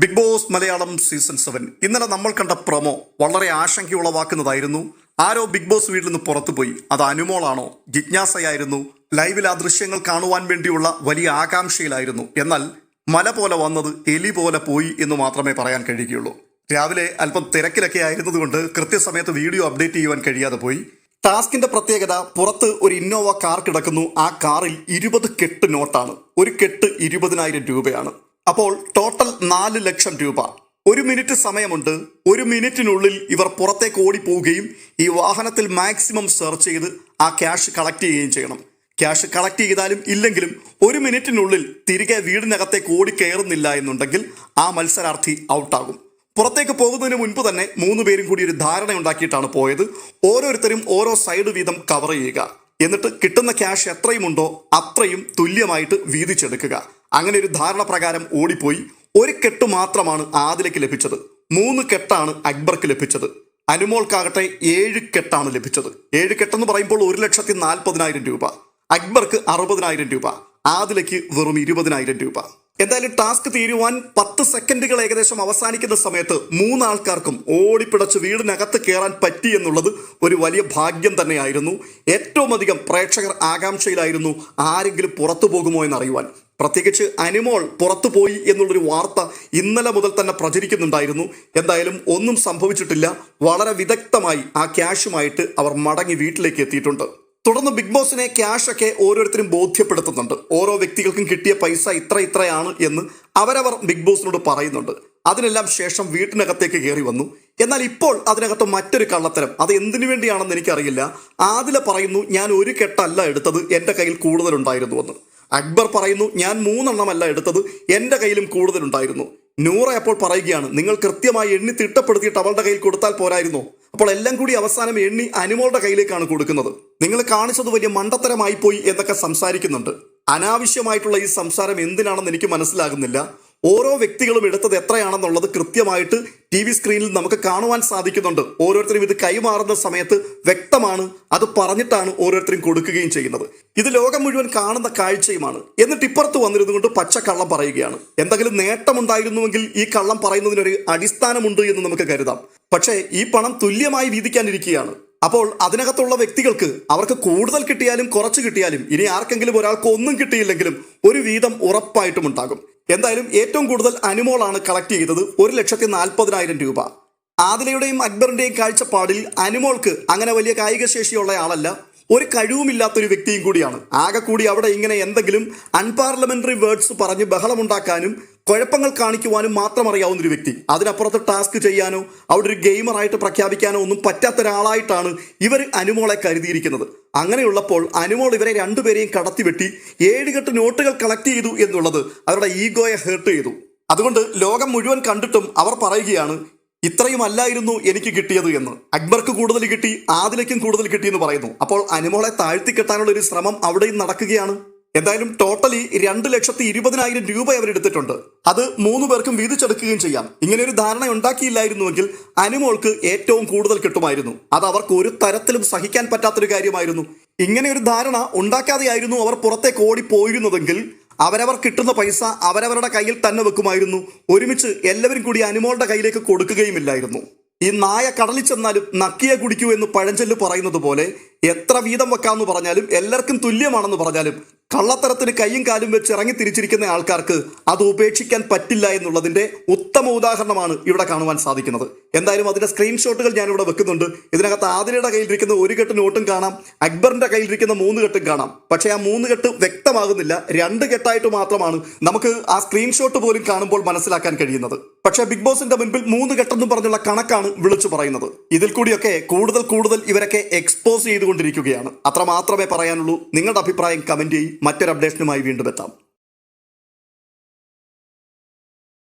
Big boss Malayalam season 7 ഇന്നലെ നമ്മൾ കണ്ട പ്രൊമോ വളരെ ആശങ്കയുളവാക്കുന്നതായിരുന്നു. ആരോ ബിഗ് ബോസ് വീട്ടിൽ നിന്ന് പുറത്തുപോയി. അത് അനുമോളാണോ? ജിജ്ഞാസയായിരുന്നു. ലൈവിൽ ആ ദൃശ്യങ്ങൾ കാണുവാൻ വേണ്ടിയുള്ള വലിയ ആകാംക്ഷയിലായിരുന്നു. എന്നാൽ മല പോലെ വന്നത് എലി പോലെ പോയി എന്ന് മാത്രമേ പറയാൻ കഴിയുകയുള്ളൂ. രാവിലെ അല്പം തിരക്കിലൊക്കെ ആയിരുന്നതുകൊണ്ട് കൃത്യസമയത്ത് വീഡിയോ അപ്ഡേറ്റ് ചെയ്യുവാൻ കഴിയാതെ പോയി. ടാസ്കിന്റെ പ്രത്യേകത, പുറത്ത് ഒരു ഇന്നോവ കാർ കിടക്കുന്നു. ആ കാറിൽ 20 കെട്ട് നോട്ടാണ്. ഒരു കെട്ട് 20,000 രൂപയാണ്. അപ്പോൾ ടോട്ടൽ 4 ലക്ഷം രൂപ. 1 മിനിറ്റ് സമയമുണ്ട്. 1 മിനിറ്റിനുള്ളിൽ ഇവർ പുറത്തേക്ക് ഓടിപ്പോവുകയും ഈ വാഹനത്തിൽ മാക്സിമം സെർച്ച് ചെയ്ത് ആ ക്യാഷ് കളക്ട് ചെയ്യുകയും ചെയ്യണം. ക്യാഷ് കളക്ട് ചെയ്താലും ഇല്ലെങ്കിലും 1 മിനിറ്റിനുള്ളിൽ തിരികെ വീടിനകത്തേക്ക് ഓടിക്കയറുന്നില്ല എന്നുണ്ടെങ്കിൽ ആ മത്സരാർത്ഥി ഔട്ടാകും. പുറത്തേക്ക് പോകുന്നതിന് മുൻപ് തന്നെ 3 പേരും കൂടി ഒരു ധാരണ ഉണ്ടാക്കിയിട്ടാണ് പോയത്. ഓരോരുത്തരും ഓരോ സൈഡ് വീതം കവർ ചെയ്യുക. എന്നിട്ട് കിട്ടുന്ന ക്യാഷ് എത്രയുമുണ്ടോ അത്രയും തുല്യമായിട്ട് വീതിച്ചെടുക്കുക. അങ്ങനെ ഒരു ധാരണ പ്രകാരം ഓടിപ്പോയി. 1 കെട്ട് മാത്രമാണ് ആദിലയ്ക്ക് ലഭിച്ചത്. 3 കെട്ടാണ് അക്ബർക്ക് ലഭിച്ചത്. അനുമോൾക്കാകട്ടെ 7 കെട്ടാണ് ലഭിച്ചത്. 7 കെട്ടെന്ന് പറയുമ്പോൾ 1,40,40,000 രൂപ. അക്ബർക്ക് 60,000 രൂപ. ആദിലയ്ക്ക് വെറും 20,000 രൂപ. എന്തായാലും ടാസ്ക് തീരുവാൻ 10 സെക്കൻഡുകൾ ഏകദേശം അവസാനിക്കുന്ന സമയത്ത് 3 ആൾക്കാർക്കും ഓടിപ്പിടച്ച് വീടിനകത്ത് കയറാൻ പറ്റി എന്നുള്ളത് ഒരു വലിയ ഭാഗ്യം തന്നെയായിരുന്നു. ഏറ്റവും അധികം പ്രേക്ഷകർ ആകാംക്ഷയിലായിരുന്നു ആരെങ്കിലും പുറത്തു പോകുമോ എന്നറിയുവാൻ. പ്രത്യേകിച്ച് അനുമോൾ പുറത്തു പോയി എന്നുള്ളൊരു വാർത്ത ഇന്നലെ മുതൽ തന്നെ പ്രചരിക്കുന്നുണ്ടായിരുന്നു. എന്തായാലും ഒന്നും സംഭവിച്ചിട്ടില്ല. വളരെ വിദഗ്ധമായി ആ ക്യാഷുമായിട്ട് അവർ മടങ്ങി വീട്ടിലേക്ക് എത്തിയിട്ടുണ്ട്. തുടർന്ന് ബിഗ് ബോസിനെ ക്യാഷൊക്കെ ഓരോരുത്തരും ബോധ്യപ്പെടുത്തുന്നുണ്ട്. ഓരോ വ്യക്തികൾക്കും കിട്ടിയ പൈസ ഇത്രയാണ് എന്ന് അവരവർ ബിഗ് ബോസിനോട് പറയുന്നുണ്ട്. അതിനെല്ലാം ശേഷം വീട്ടിനകത്തേക്ക് കയറി വന്നു. എന്നാൽ ഇപ്പോൾ അതിനകത്ത് മറ്റൊരു കള്ളത്തരം. അത് എന്തിനു വേണ്ടിയാണെന്ന് എനിക്കറിയില്ല. ആദില പറയുന്നു, ഞാൻ 1 കെട്ടല്ല എടുത്തത്, എൻ്റെ കയ്യിൽ കൂടുതലുണ്ടായിരുന്നുവെന്ന്. അക്ബർ പറയുന്നു, ഞാൻ 3 എണ്ണമല്ല എടുത്തത്, എൻ്റെ കയ്യിലും കൂടുതലുണ്ടായിരുന്നു. നൂറ അപ്പോൾ പറയുകയാണ്, നിങ്ങൾ കൃത്യമായി എണ്ണി തിട്ടപ്പെടുത്തിയിട്ട് അവളുടെ കയ്യിൽ കൊടുത്താൽ പോരായിരുന്നോ? അപ്പോൾ എല്ലാം കൂടി അവസാനം എണ്ണി അനുമോളുടെ കയ്യിലേക്കാണ് കൊടുക്കുന്നത്. നിങ്ങൾ കാണിച്ചത് വലിയ മണ്ടത്തരമായി പോയി എന്നൊക്കെ സംസാരിക്കുന്നുണ്ട്. അനാവശ്യമായിട്ടുള്ള ഈ സംസാരം എന്തിനാണെന്ന് എനിക്ക് മനസ്സിലാകുന്നില്ല. ഓരോ വ്യക്തികളും എടുത്തത് എത്രയാണെന്നുള്ളത് കൃത്യമായിട്ട് TV സ്ക്രീനിൽ നമുക്ക് കാണുവാൻ സാധിക്കുന്നുണ്ട്. ഓരോരുത്തരും ഇത് കൈമാറുന്ന സമയത്ത് വ്യക്തമാണ്. അത് പറഞ്ഞിട്ടാണ് ഓരോരുത്തരും കൊടുക്കുകയും ചെയ്യുന്നത്. ഇത് ലോകം മുഴുവൻ കാണുന്ന കാഴ്ചയുമാണ്. എന്നിട്ട് ഇപ്പുറത്ത് വന്നിരുന്നുകൊണ്ട് പച്ചക്കള്ളം പറയുകയാണ്. എന്തെങ്കിലും നേട്ടമുണ്ടായിരുന്നുവെങ്കിൽ ഈ കള്ളം പറയുന്നതിനൊരു അടിസ്ഥാനമുണ്ട് എന്ന് നമുക്ക് കരുതാം. പക്ഷേ ഈ പണം തുല്യമായി വീതിക്കാനിരിക്കുകയാണ്. അപ്പോൾ അതിനകത്തുള്ള വ്യക്തികൾക്ക് അവർക്ക് കൂടുതൽ കിട്ടിയാലും കുറച്ച് കിട്ടിയാലും, ഇനി ആർക്കെങ്കിലും ഒരാൾക്ക് ഒന്നും കിട്ടിയില്ലെങ്കിലും ഒരു വീതം ഉറപ്പായിട്ടും ഉണ്ടാകും. എന്തായാലും ഏറ്റവും കൂടുതൽ അനുമോളാണ് കളക്ട് ചെയ്തത്, 1,40,40,000 രൂപ. ആദിലയുടെയും അക്ബറിന്റെയും കാഴ്ചപ്പാടിൽ അനുമോൾക്ക് അങ്ങനെ വലിയ കായിക ശേഷിയുള്ള ആളല്ല, ഒരു കഴിവുമില്ലാത്തൊരു വ്യക്തിയും കൂടിയാണ്. ആകെ കൂടി അവിടെ ഇങ്ങനെ എന്തെങ്കിലും അൺപാർലമെന്ററി വേർഡ്സ് പറഞ്ഞ് ബഹളമുണ്ടാക്കാനും കുഴപ്പങ്ങൾ കാണിക്കുവാനും മാത്രം അറിയാവുന്ന ഒരു വ്യക്തി. അതിനപ്പുറത്ത് ടാസ്ക് ചെയ്യാനോ അവിടെ ഒരു ഗെയിമറായിട്ട് പ്രഖ്യാപിക്കാനോ ഒന്നും പറ്റാത്ത ഒരാളായിട്ടാണ് ഇവർ അനുമോളെ കരുതിയിരിക്കുന്നത്. അങ്ങനെയുള്ളപ്പോൾ അനുമോൾ ഇവരെ 2 പേരെയും കടത്തിവെട്ടി 7 കെട്ട് നോട്ടുകൾ കളക്ട് ചെയ്തു എന്നുള്ളത് അവരുടെ ഈഗോയെ ഹേർട്ട് ചെയ്തു. അതുകൊണ്ട് ലോകം മുഴുവൻ കണ്ടിട്ടും അവർ പറയുകയാണ്, ഇത്രയും അല്ലായിരുന്നു എനിക്ക് കിട്ടിയത് എന്ന്. അക്ബർക്ക് കൂടുതൽ കിട്ടി, ആദിലയ്ക്കും കൂടുതൽ കിട്ടിയെന്ന് പറയുന്നു. അപ്പോൾ അനുമോളെ താഴ്ത്തിക്കെട്ടാനുള്ള ഒരു ശ്രമം അവിടെയും നടക്കുകയാണ്. എന്തായാലും ടോട്ടലി 2,20,000 രൂപ അവരെടുത്തിട്ടുണ്ട്. അത് 3 പേർക്കും വീതിച്ചെടുക്കുകയും ചെയ്യാം. ഇങ്ങനെ ഒരു ധാരണ ഉണ്ടാക്കിയില്ലായിരുന്നുവെങ്കിൽ അനുമോൾക്ക് ഏറ്റവും കൂടുതൽ കിട്ടുമായിരുന്നു. അത് അവർക്ക് ഒരു തരത്തിലും സഹിക്കാൻ പറ്റാത്തൊരു കാര്യമായിരുന്നു. ഇങ്ങനെ ഒരു ധാരണ ഉണ്ടാക്കാതെയായിരുന്നു അവർ പുറത്തേക്ക് ഓടിപ്പോയിരുന്നതെങ്കിൽ അവരവർ കിട്ടുന്ന പൈസ അവരവരുടെ കയ്യിൽ തന്നെ വെക്കുമായിരുന്നു. ഒരുമിച്ച് എല്ലാവരും കൂടി അനുമോളുടെ കയ്യിലേക്ക് കൊടുക്കുകയുമില്ലായിരുന്നു. ഈ നായ കടലിൽ ചെന്നാലും നക്കിയെ കുടിക്കൂ എന്ന് പഴഞ്ചൊല്ല് പറയുന്നത് പോലെ എത്ര വീതം വെക്കാമെന്ന് പറഞ്ഞാലും എല്ലാവർക്കും തുല്യമാണെന്ന് പറഞ്ഞാലും കള്ളത്തരത്തിന് കൈയും കാലും വെച്ച് ഇറങ്ങി തിരിച്ചിരിക്കുന്ന ആൾക്കാർക്ക് അത് ഉപേക്ഷിക്കാൻ പറ്റില്ല എന്നുള്ളതിന്റെ ഉത്തമ ഉദാഹരണമാണ് ഇവിടെ കാണുവാൻ സാധിക്കുന്നത്. എന്തായാലും അതിന്റെ സ്ക്രീൻഷോട്ടുകൾ ഞാനിവിടെ വെക്കുന്നുണ്ട്. ഇതിനകത്ത് ആദിലയുടെ കയ്യിലിരിക്കുന്ന 1 കെട്ട് നോട്ടും കാണാം, അക്ബറിന്റെ കയ്യിലിരിക്കുന്ന 3 കെട്ടും കാണാം. പക്ഷേ ആ 3 കെട്ട് വ്യക്തമാകുന്നില്ല. 2 കെട്ടായിട്ട് മാത്രമാണ് നമുക്ക് ആ സ്ക്രീൻഷോട്ട് പോലും കാണുമ്പോൾ മനസ്സിലാക്കാൻ കഴിയുന്നത്. പക്ഷേ ബിഗ് ബോസിന്റെ മുൻപിൽ 3 കെട്ടെന്നും പറഞ്ഞുള്ള കണക്കാണ് വിളിച്ചു പറയുന്നത്. ഇതിൽ കൂടിയൊക്കെ കൂടുതൽ ഇവരൊക്കെ എക്സ്പോസ് ചെയ്തുകൊണ്ടിരിക്കുകയാണ്. അത്ര മാത്രമേ പറയാനുള്ളൂ. നിങ്ങളുടെ അഭിപ്രായം കമന്റ് ചെയ്യും. മറ്റൊരു അപ്ഡേഷനുമായി വീണ്ടും എത്താം.